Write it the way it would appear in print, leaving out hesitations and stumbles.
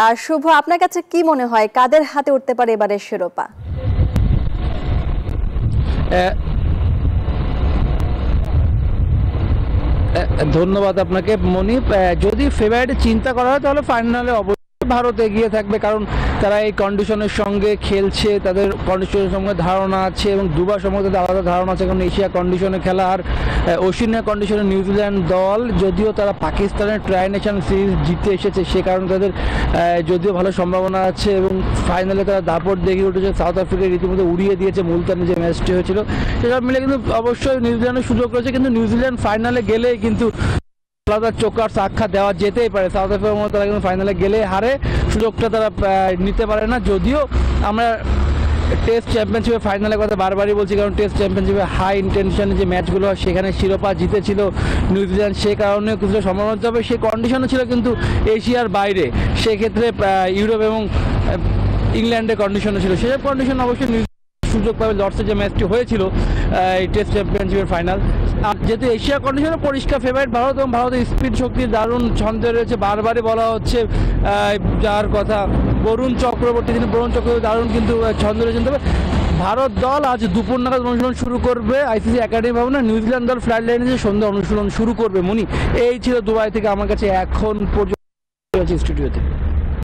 আর শুভ, আপনার কাছে কি মনে হয় কাদের হাতে উঠতে পারে এবারের শিরোপা? ধন্যবাদ আপনাকে মনিপ। যদি ফেভারিট চিন্তা করা হয় তাহলে ফাইনালে অবশ্যই ভারত এগিয়ে থাকবে, কারণ তারা এই কন্ডিশনের সঙ্গে খেলছে, তাদের কন্ডিশনের সঙ্গে ধারণা আছে এবং দুবার সম্পর্কে তাদের আলাদা ধারণা আছে, কারণ এশিয়া কন্ডিশনে খেলা। আর ওশেনিয়া কন্ডিশনে নিউজিল্যান্ড দল যদিও তারা পাকিস্তানের ট্রাই নেশন সিরিজ জিতে এসেছে, সে কারণে তাদের যদিও ভালো সম্ভাবনা আছে এবং ফাইনালে তারা দাপট দেখিয়ে উঠেছে। সাউথ আফ্রিকায় রীতিমতো উড়িয়ে দিয়েছে মুলতানে যে ম্যাচটি হয়েছিল, সেসব মিলে কিন্তু অবশ্যই নিউজিল্যান্ডের সুযোগ রয়েছে, কিন্তু নিউজিল্যান্ড ফাইনালে গেলে কিন্তু আলাদা চোখার সাক্ষাৎ দেওয়া যেতেই পারে। সাউথ আফ্রিকার মতো তারা কিন্তু ফাইনালে গেলে হারে সুযোগটা তারা নিতে পারে না। যদিও আমরা টেস্ট চ্যাম্পিয়নশিপের ফাইনালের কথা বারবারই বলছি, কারণ টেস্ট চ্যাম্পিয়নশিপে হাই ইন্টেনশনে যে ম্যাচগুলো হয় সেখানে শিরোপা জিতেছিল নিউজিল্যান্ড, সে কারণে কিছুটা সম্ভাবনা, তবে সেই কন্ডিশনও ছিল কিন্তু এশিয়ার বাইরে, সেক্ষেত্রে ইউরোপ এবং ইংল্যান্ডের কন্ডিশনও ছিল। সেসব কন্ডিশন অবশ্যই সুযোগ পাবে। লর্ডসে যে ম্যাচটি হয়েছিল এই টেস্ট চ্যাম্পিয়নশিপের ফাইনাল, আর যেহেতু এশিয়া কন্ডিশনে পরিষ্কার ফেভারিট ভারত, এবং ভারতের স্পিড শক্তির দারুণ ছন্দে রয়েছে। বারবারই বলা হচ্ছে যার কথা বরুণ চক্রবর্তী, তিনি বরুণ চক্রবর্তী দারুণ কিন্তু ছন্দে রয়েছেন। তবে ভারত দল আজ দুপুর নাগাদ অনুশীলন শুরু করবে আইসিসি একাডেমি ভবনে, নিউজিল্যান্ড দল ফ্লাইট লাইনে যে সন্ধ্যা অনুশীলন শুরু করবে। মনি, এই ছিল দুবাই থেকে আমার কাছে এখন পর্যন্ত স্টুডিওতে।